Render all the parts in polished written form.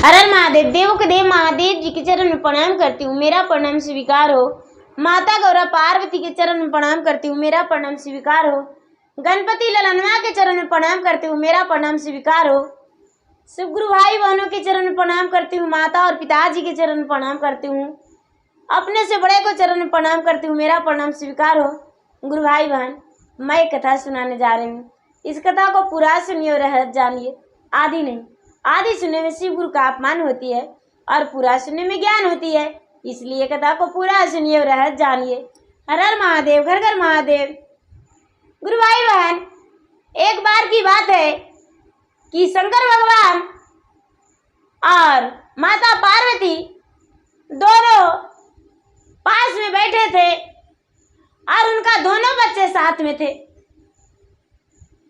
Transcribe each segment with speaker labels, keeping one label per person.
Speaker 1: हर हर महादेव। देवों के देव महादेव जी के चरण में प्रणाम करती हूँ, मेरा प्रणाम स्वीकार हो। माता गौरा पार्वती के चरण में प्रणाम करती हूँ, मेरा प्रणाम स्वीकार हो। गणपति ललनवा के चरण में प्रणाम करती हूँ, मेरा प्रणाम स्वीकार हो। शिव गुरु भाई बहनों के चरण में प्रणाम करती हूँ, माता और पिताजी के चरण में प्रणाम करती हूँ, अपने से बड़े को चरण में प्रणाम करती हूँ, मेरा प्रणाम स्वीकार हो। गुरु भाई बहन, मैं एक कथा सुनाने जा रही हूँ। इस कथा को पूरा सुनिए और रहस्य जानिए। आदि नहीं, आदि सुनने में शिव गुरु का अपमान होती है और पूरा सुनने में ज्ञान होती है, इसलिए कथा को पूरा सुनिए और रहस्य जानिए। हर हर महादेव, घर घर महादेव। गुरु भाई बहन, एक बार की बात है कि शंकर भगवान और माता पार्वती दोनों पास में बैठे थे और उनका दोनों बच्चे साथ में थे।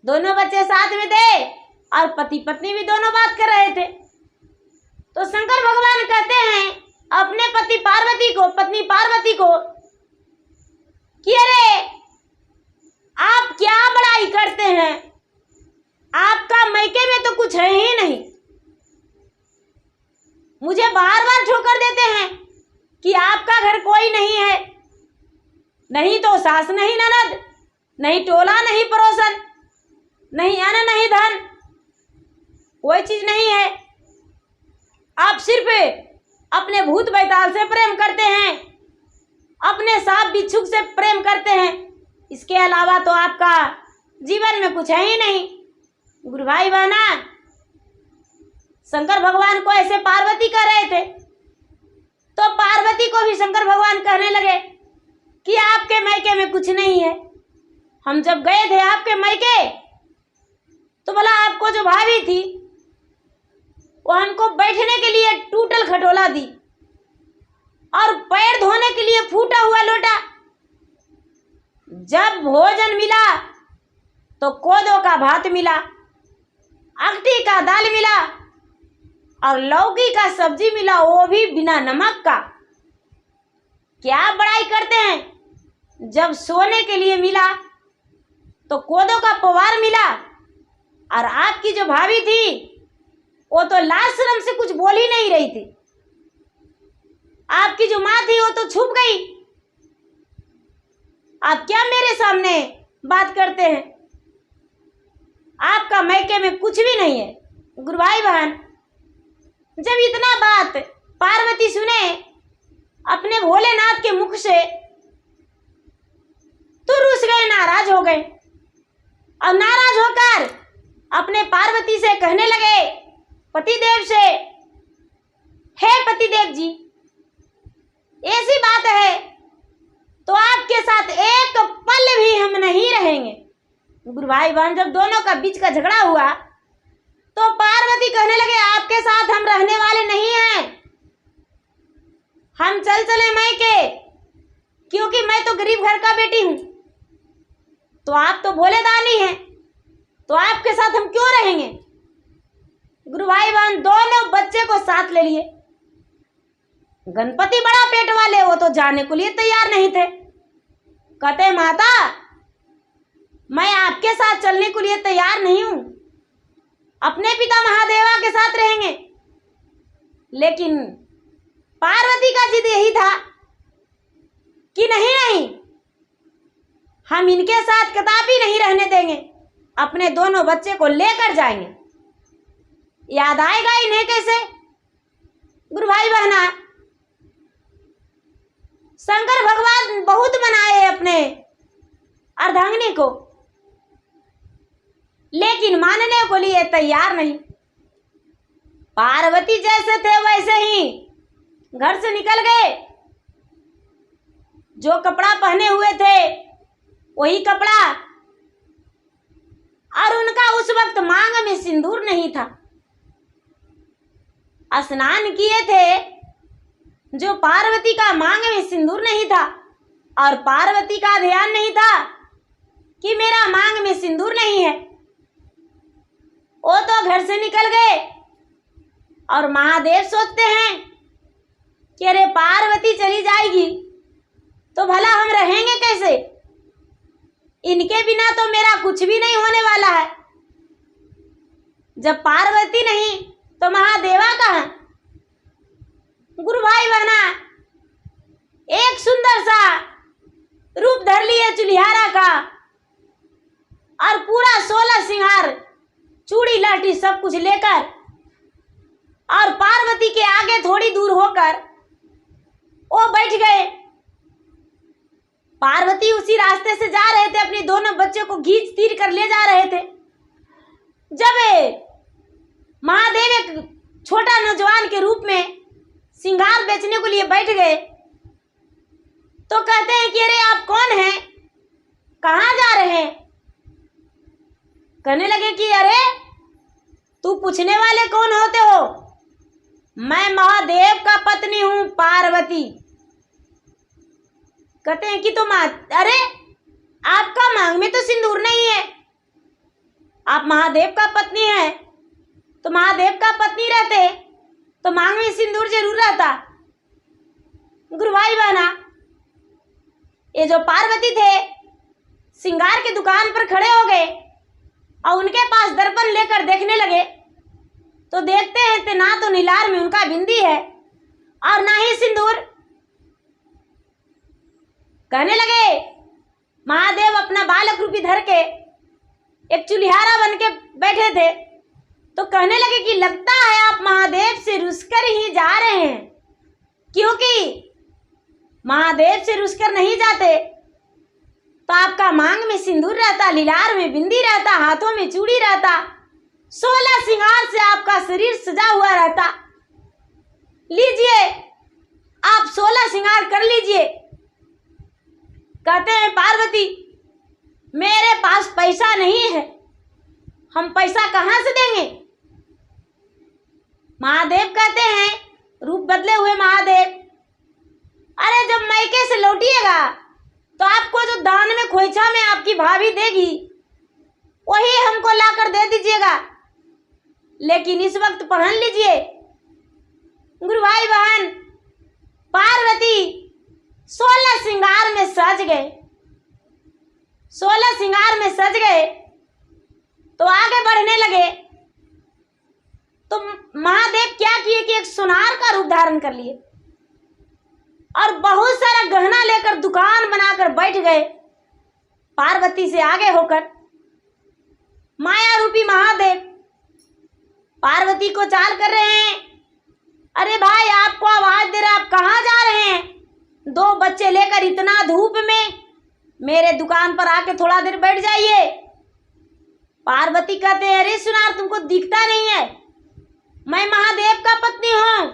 Speaker 1: दोनों बच्चे साथ में थे और पति पत्नी भी दोनों बात कर रहे थे। तो शंकर भगवान कहते हैं अपने पत्नी पार्वती को कि अरे आप क्या बड़ाई करते हैं, आपका मैके में तो कुछ है ही नहीं। मुझे बार बार ठोकर देते हैं कि आपका घर कोई नहीं है, नहीं तो सास नहीं ननद, नहीं टोला नहीं पड़ोसन, नहीं अन्न नहीं धन, कोई चीज नहीं है। आप सिर्फ अपने भूत बैताल से प्रेम करते हैं, अपने सांप बिच्छू से प्रेम करते हैं, इसके अलावा तो आपका जीवन में कुछ है ही नहीं। गुरु भाई बहना, शंकर भगवान को ऐसे पार्वती कह रहे थे तो पार्वती को भी शंकर भगवान कहने लगे कि आपके मैके में कुछ नहीं है। हम जब गए थे आपके मैके तो भला आपको जो भाभी थी वो हमको बैठने के लिए टूटल खटोला दी और पैर धोने के लिए फूटा हुआ लोटा। जब भोजन मिला तो कोदो का भात मिला, अगटी का दाल मिला और लौकी का सब्जी मिला, वो भी बिना नमक का। क्या बड़ाई करते हैं। जब सोने के लिए मिला तो कोदो का पवार मिला और आपकी जो भाभी थी वो तो लाज शर्म से कुछ बोल ही नहीं रही थी। आपकी जो माँ थी वो तो छुप गई। आप क्या मेरे सामने बात करते हैं, आपका मैके में कुछ भी नहीं है। गुरु भाई बहन, जब इतना बात पार्वती सुने अपने भोलेनाथ के मुख से तो रुस गए, नाराज हो गए और नाराज होकर अपने पार्वती से कहने लगे पतिदेव से, हे पतिदेव जी, ऐसी बात है तो आपके साथ एक पल भी हम नहीं रहेंगे। गुरु भाई बहन, जब दोनों का बीच का झगड़ा हुआ तो पार्वती कहने लगे आपके साथ हम रहने वाले नहीं हैं, हम चले मैके, क्योंकि मैं तो गरीब घर का बेटी हूं, तो आप तो भोले दानी हैं, तो आपके साथ हम क्यों रहेंगे। गुरु भाई बहन, दोनों बच्चे को साथ ले लिए। गणपति बड़ा पेट वाले, वो तो जाने को लिए तैयार नहीं थे। कहते माता, मैं आपके साथ चलने को लिए तैयार नहीं हूं, अपने पिता महादेवा के साथ रहेंगे। लेकिन पार्वती का जिद यही था कि नहीं, हम इनके साथ कदापि नहीं रहने देंगे, अपने दोनों बच्चे को लेकर जाएंगे। याद आएगा इन्हें कैसे। गुरु भाई बहना, शंकर भगवान बहुत मनाए अपने अर्धांगिनी को, लेकिन मानने को लिए तैयार नहीं। पार्वती जैसे थे वैसे ही घर से निकल गए, जो कपड़ा पहने हुए थे वही कपड़ा, और उनका उस वक्त मांग में सिंदूर नहीं था। स्नान किए थे, जो पार्वती का मांग में सिंदूर नहीं था और पार्वती का ध्यान नहीं था कि मेरा मांग में सिंदूर नहीं है। वो तो घर से निकल गए और महादेव सोचते हैं कि अरे पार्वती चली जाएगी तो भला हम रहेंगे कैसे, इनके बिना तो मेरा कुछ भी नहीं होने वाला है। जब पार्वती नहीं तो महादेवा कहाँ, कर लिए चुलिहारा का और पूरा 16 श्रृंगार, चूड़ी लाठी सब कुछ लेकर, और पार्वती के आगे थोड़ी दूर होकर वो बैठ गए। पार्वती उसी रास्ते से जा रहे थे, अपने दोनों बच्चों को घींच तीर कर ले जा रहे थे। जब महादेव एक छोटा नौजवान के रूप में श्रृंगार बेचने के लिए बैठ गए तो कहते हैं कि अरे आप कौन हैं, कहाँ जा रहे हैं? कहने लगे कि अरे तू पूछने वाले कौन होते हो? मैं महादेव का पत्नी हूं, पार्वती। कहते हैं कि तुम अरे आपका मांग में तो सिंदूर नहीं है, आप महादेव का पत्नी है, तो महादेव का पत्नी रहते तो मांग में सिंदूर जरूर रहता। गुरु भाई बहना, ये जो पार्वती थे श्रृंगार की दुकान पर खड़े हो गए और उनके पास दर्पण लेकर देखने लगे तो देखते हैं कि ना तो नीलार में उनका बिंदी है और ना ही सिंदूर। कहने लगे, महादेव अपना बालक रूपी धर के एक चुलिहारा बन के बैठे थे तो कहने लगे कि लगता है आप महादेव से रुसकर ही जा रहे हैं, क्योंकि महादेव से रुसकर नहीं जाते तो आपका मांग में सिंदूर रहता, लीलार में बिंदी रहता, हाथों में चूड़ी रहता, 16 श्रृंगार से आपका शरीर सजा हुआ रहता। लीजिए आप 16 श्रृंगार कर लीजिए। कहते हैं पार्वती मेरे पास पैसा नहीं है, हम पैसा कहाँ से देंगे? महादेव कहते हैं, रूप बदले हुए महादेव, अरे जब मायके से लौटिएगा तो आपको जो दान में खोइछा में आपकी भाभी देगी वही हमको लाकर दे दीजिएगा, लेकिन इस वक्त पहन लीजिए। गुरु भाई बहन, पार्वती 16 श्रृंगार में सज गए। 16 श्रृंगार में सज गए तो आगे बढ़ने लगे तो महादेव क्या किए कि एक सुनार का रूप धारण कर लिए और बहुत सारा गहना लेकर दुकान बनाकर बैठ गए। पार्वती से आगे होकर माया रूपी महादेव पार्वती को चाल कर रहे हैं। अरे भाई आपको आवाज दे रहा, आप कहाँ जा रहे हैं? 2 बच्चे लेकर इतना धूप में मेरे दुकान पर आके थोड़ा देर बैठ जाइए। पार्वती कहते हैं, अरे सुनार तुमको दिखता नहीं है, मैं महादेव का पत्नी हूं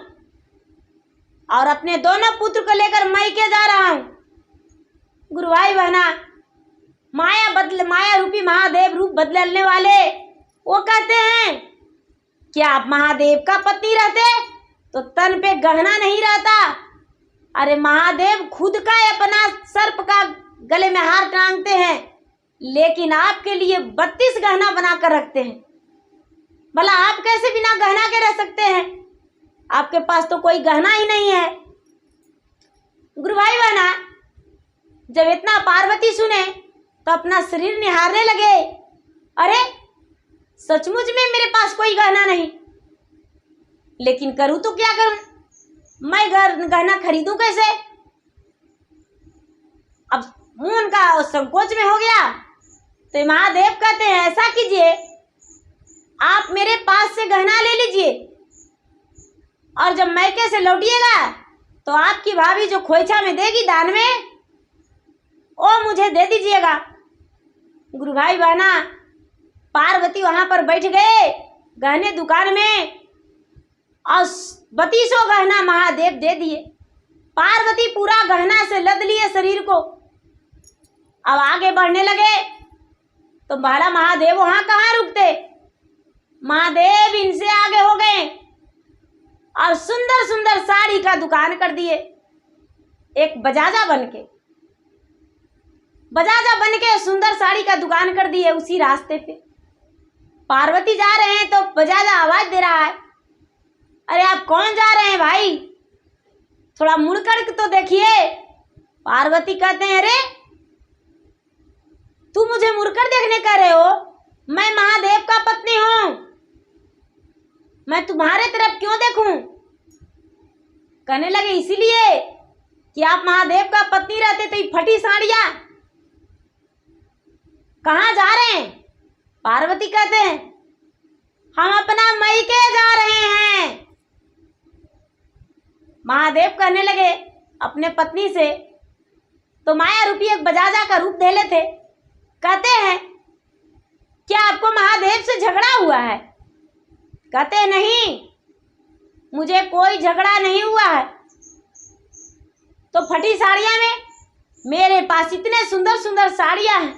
Speaker 1: और अपने दोनों पुत्र को लेकर मायके जा रहा हूं। गुरु भाई बहना, माया रूपी महादेव रूप बदलने वाले वो कहते हैं कि आप महादेव का पत्नी रहते तो तन पे गहना नहीं रहता। अरे महादेव खुद का अपना सर्प का गले में हार टांगते हैं, लेकिन आपके लिए 32 गहना बनाकर रखते हैं। भला आप कैसे बिना गहना के रह सकते हैं? आपके पास तो कोई गहना ही नहीं है। गुरु भाई बहना, जब इतना पार्वती सुने तो अपना शरीर निहारने लगे। अरे सचमुच में मेरे पास कोई गहना नहीं, लेकिन करूं तो क्या करूं? मैं गहना खरीदूं कैसे? अब मुंह उनका संकोच में हो गया तो महादेव कहते हैं, ऐसा कीजिए आप मेरे पास से गहना ले लीजिए और जब मायके से लौटिएगा तो आपकी भाभी जो खोइछा में देगी दान में वो मुझे दे दीजिएगा। गुरु भाई बहना, पार्वती वहां पर बैठ गए गहने दुकान में और 3200 गहना महादेव दे दिए। पार्वती पूरा गहना से लद लिए शरीर को। अब आगे बढ़ने लगे तो बाला महादेव वहां कहाँ रुकते, महादेव इनसे आगे हो गए और सुंदर सुंदर साड़ी का दुकान कर दिए। एक बजाजा बन के सुंदर साड़ी का दुकान कर दिए। उसी रास्ते पे पार्वती जा रहे हैं तो बजाजा आवाज दे रहा है, अरे आप कौन जा रहे हैं भाई, थोड़ा मुड़ कर तो देखिए। पार्वती कहते हैं, अरे तू मुझे मुड़कर देखने कह रहे हो? मैं महादेव का पत्नी हूं, मैं तुम्हारे तरफ क्यों देखूं? कहने लगे, इसीलिए कि आप महादेव का पत्नी रहते तो ये फटी साड़ियां कहाँ जा रहे हैं? पार्वती कहते हैं हम अपना मैके जा रहे हैं। महादेव कहने लगे अपने पत्नी से, तो माया रूपी एक बजाजा का रूप धे लेते। कहते हैं क्या आपको महादेव से झगड़ा हुआ है? कहते हैं नहीं, मुझे कोई झगड़ा नहीं हुआ है। तो फटी साड़ियां में मेरे पास इतने सुंदर सुंदर साड़ियां हैं,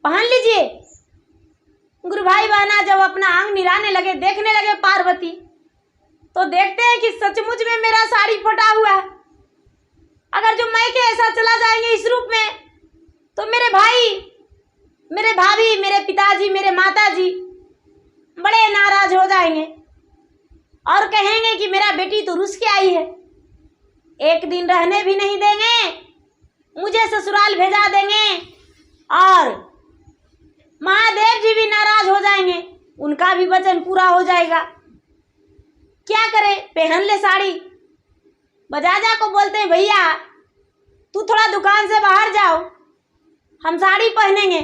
Speaker 1: पहन लीजिए। गुरु भाई बहना जब अपना आंग निराने लगे, देखने लगे पार्वती, तो देखते हैं कि सचमुच में मेरा साड़ी फटा हुआ है। अगर जो मैं के ऐसा चला जाएंगे इस रूप में, तो मेरे भाई, मेरे भाभी, मेरे पिताजी, मेरे माताजी बड़े नाराज हो जाएंगे और कहेंगे कि मेरा बेटी तो रुस के आई है, एक दिन रहने भी नहीं देंगे, मुझे ससुराल भेजा देंगे और महादेव जी भी नाराज हो जाएंगे, उनका भी वचन पूरा हो जाएगा। क्या करे? पहन ले साड़ी। बजाजा को बोलते हैं भैया तू थोड़ा दुकान से बाहर जाओ, हम साड़ी पहनेंगे।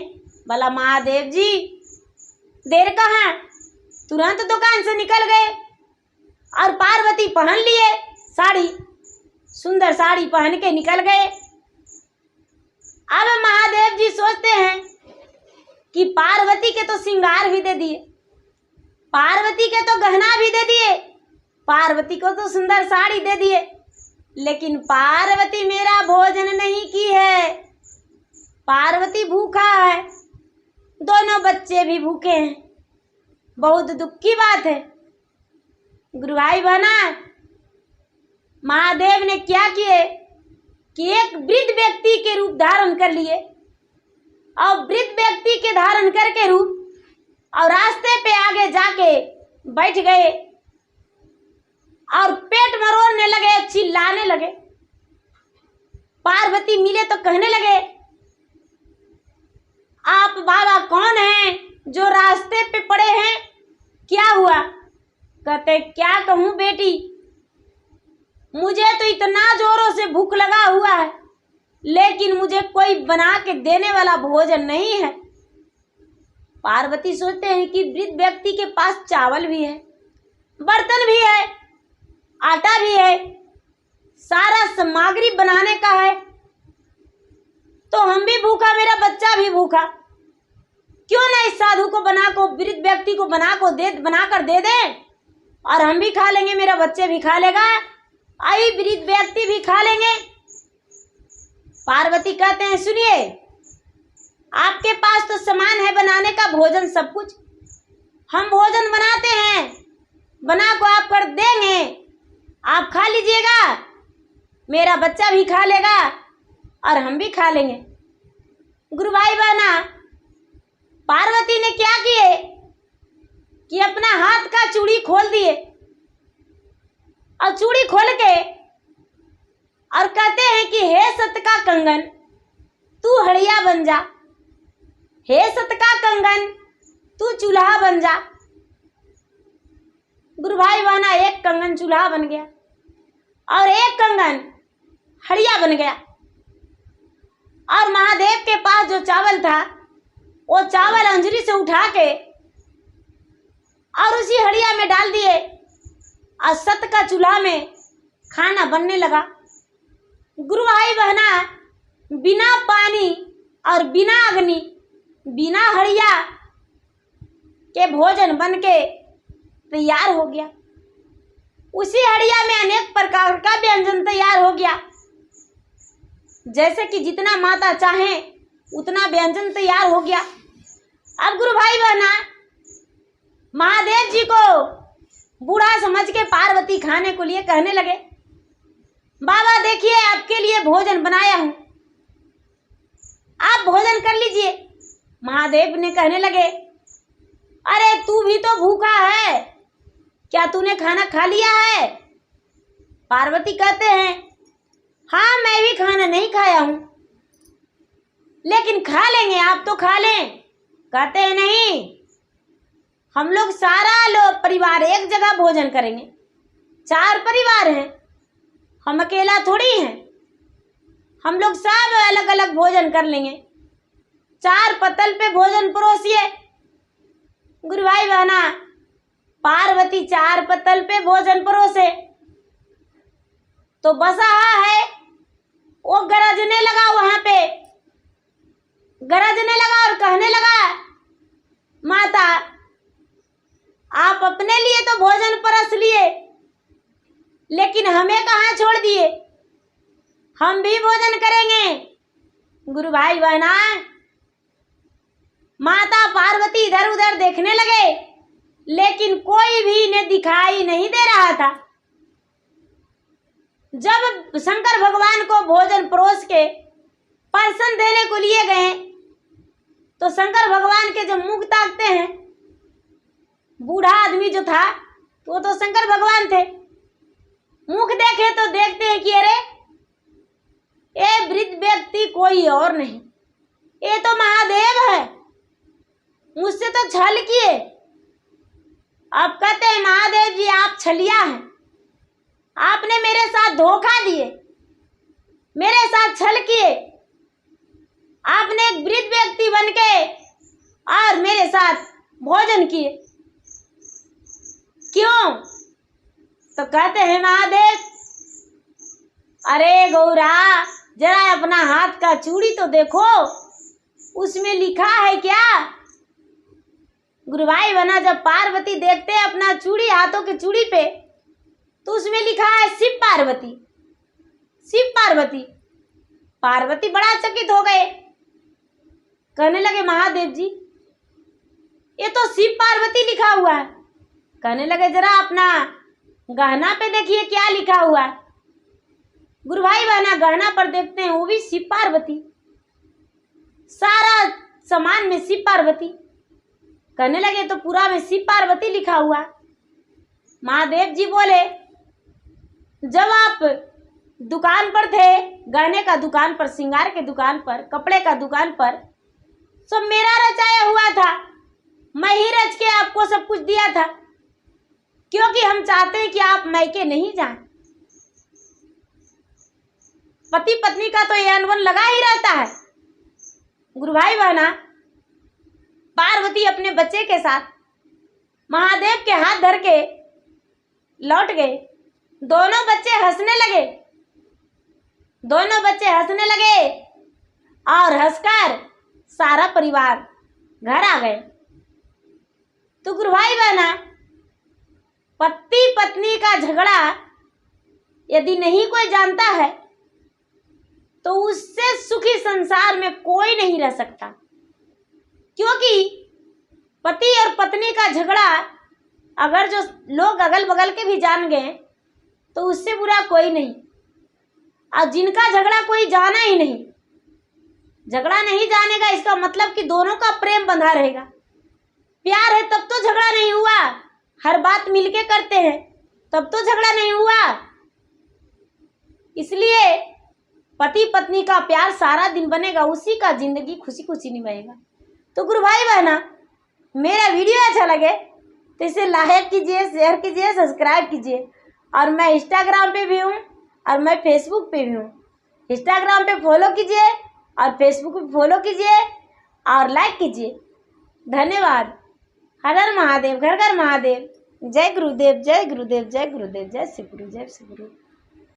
Speaker 1: बोला महादेव जी देर कहाँ, तुरंत दुकान से निकल गए और पार्वती पहन लिए साड़ी, सुंदर साड़ी पहन के निकल गए। अब महादेव जी सोचते हैं कि पार्वती के तो श्रृंगार भी दे दिए, पार्वती के तो गहना भी दे दिए, पार्वती को तो सुंदर साड़ी दे दिए, लेकिन पार्वती मेरा भोजन नहीं की है, पार्वती भूखा है, दोनों बच्चे भी भूखे हैं। बहुत दुख की बात है। गुरु भाई बहना, महादेव ने क्या किए कि एक वृद्ध व्यक्ति के रूप धारण कर लिए और वृद्ध व्यक्ति के धारण करके रूप और रास्ते पे आगे जाके बैठ गए और पेट मरोड़ने लगे, चिल्लाने लगे। पार्वती मिले तो कहने लगे आप बाबा कौन हैं जो रास्ते पे पड़े हैं, क्या हुआ? कहते क्या कहूँ बेटी, मुझे तो इतना जोरों से भूख लगा हुआ है, लेकिन मुझे कोई बना के देने वाला भोजन नहीं है। पार्वती सोचते हैं कि वृद्ध व्यक्ति के पास चावल भी है, बर्तन भी है, आटा भी है, सारा सामग्री बनाने का है, तो हम भी भूखा, मेरा बच्चा भी भूखा, क्यों ना इस साधु को वृद्ध व्यक्ति को बनाकर दे दें और हम भी खा लेंगे, मेरा बच्चे भी खा लेगा, आई वृद्ध व्यक्ति भी खा लेंगे। पार्वती कहते हैं सुनिए, आपके पास तो सामान है बनाने का, भोजन सब कुछ, हम भोजन बनाते हैं, बना को आप कर देंगे, आप खा लीजिएगा, मेरा बच्चा भी खा लेगा और हम भी खा लेंगे। गुरु भाई बहना, पार्वती ने क्या किए कि अपना हाथ का चूड़ी खोल दिए और चूड़ी खोल के और कहते हैं कि हे सत का कंगन तू हड़िया बन जा, हे सत का कंगन तू चूल्हा बन जा। गुरु भाई बहना, एक कंगन चूल्हा बन गया और एक कंगन हड़िया बन गया और महादेव के पास जो चावल था वो चावल अंजरी से उठा के और उसी हड़िया में डाल दिए और सत का चूल्हा में खाना बनने लगा। गुरु भाई बहना, बिना पानी और बिना अग्नि, बिना हड़िया के भोजन बन के तैयार हो गया। उसी हड़िया में अनेक प्रकार का व्यंजन तैयार हो गया, जैसे कि जितना माता चाहे उतना व्यंजन तैयार हो गया। अब गुरु भाई बहना, महादेव जी को बूढ़ा समझ के पार्वती खाने को लिए कहने लगे बाबा देखिए आपके लिए भोजन बनाया हूं, आप भोजन कर लीजिए। महादेव ने कहने लगे अरे तू भी तो भूखा है, क्या तूने खाना खा लिया है? पार्वती कहते हैं हाँ मैं भी खाना नहीं खाया हूं, लेकिन खा लेंगे, आप तो खा लें। कहते हैं नहीं, हम लोग सारा लोग परिवार एक जगह भोजन करेंगे, 4 परिवार हैं, हम अकेला थोड़ी हैं, हम लोग सब अलग अलग भोजन कर लेंगे। चार पत्तल पे भोजन परोसिए। गुरु भाई बहना, पार्वती चार पत्तल पे भोजन परोसे तो बसहा है वो गरजने लगा, वहां पे गरजने लगा और कहने लगा, माता आप अपने लिए तो भोजन परस लिए, लेकिन हमें कहाँ छोड़ दिए, हम भी भोजन करेंगे। गुरु भाई बहना, माता पार्वती इधर उधर देखने लगे, लेकिन कोई भी इन्हें दिखाई नहीं दे रहा था। जब शंकर भगवान को भोजन परोस के परसन देने को लिए गए तो शंकर भगवान के जब मुख ताकते हैं, बूढ़ा आदमी जो था वो तो शंकर भगवान थे, मुख देखे तो देखते हैं कि अरे ये वृद्ध व्यक्ति कोई और नहीं, ये तो महादेव है, मुझसे तो छल किए। अब कहते हैं महादेव जी आप छलिया हैं, आपने मेरे साथ धोखा दिए, मेरे साथ छल किए, आपने एक वृद्ध व्यक्ति बनके और मेरे साथ भोजन किए, क्यों? तो कहते हैं महादेव, अरे गौरा जरा अपना हाथ का चूड़ी तो देखो, उसमें लिखा है क्या? गुरु भाई बहना, जब पार्वती देखते हैं अपना चूड़ी हाथों के चूड़ी पे तो उसमें लिखा है शिव पार्वती, शिव पार्वती। पार्वती बड़ा चकित हो गए, कहने लगे महादेव जी ये तो शिव पार्वती लिखा हुआ है। कहने लगे जरा अपना गहना पे देखिए क्या लिखा हुआ है। गुरु भाई बहना गहना पर देखते हैं वो भी शिव पार्वती, सारा सामान में शिव पार्वती। कहने लगे तो पूरा में शिव पार्वती लिखा हुआ। महादेव जी बोले जब आप दुकान पर थे, गहने का दुकान पर, श्रृंगार के दुकान पर, कपड़े का दुकान पर, सब मेरा रचाया हुआ था, मैं ही रच के आपको सब कुछ दिया था, क्योंकि हम चाहते हैं कि आप मैके नहीं जाएं। पति पत्नी का तो ये अनबन लगा ही रहता है। गुरु भाई बहना, पार्वती अपने बच्चे के साथ महादेव के हाथ धर के लौट गए। दोनों बच्चे हंसने लगे, दोनों बच्चे हंसने लगे और हंसकर सारा परिवार घर आ गए। तो गुरु भाई बहना, पति पत्नी का झगड़ा यदि नहीं कोई जानता है तो उससे सुखी संसार में कोई नहीं रह सकता, क्योंकि पति और पत्नी का झगड़ा अगर जो लोग अगल बगल के भी जान गए तो उससे बुरा कोई नहीं, और जिनका झगड़ा कोई जाना ही नहीं, झगड़ा नहीं जानेगा इसका मतलब कि दोनों का प्रेम बंधा रहेगा। प्यार है तब तो झगड़ा नहीं हुआ, हर बात मिलके करते हैं तब तो झगड़ा नहीं हुआ। इसलिए पति पत्नी का प्यार सारा दिन बनेगा, उसी का जिंदगी खुशी खुशी निभाएगा। तो गुरु भाई बहना, मेरा वीडियो अच्छा लगे तो इसे लाइक कीजिए, शेयर कीजिए, सब्सक्राइब कीजिए। और मैं इंस्टाग्राम पे भी हूँ और मैं फेसबुक पे भी हूँ। इंस्टाग्राम पे फॉलो कीजिए और फेसबुक पे फॉलो कीजिए और लाइक कीजिए। धन्यवाद। हर हर महादेव, घर घर महादेव। जय गुरुदेव, जय गुरुदेव, जय गुरुदेव, जय श्री गुरु, जय श्री गुरु।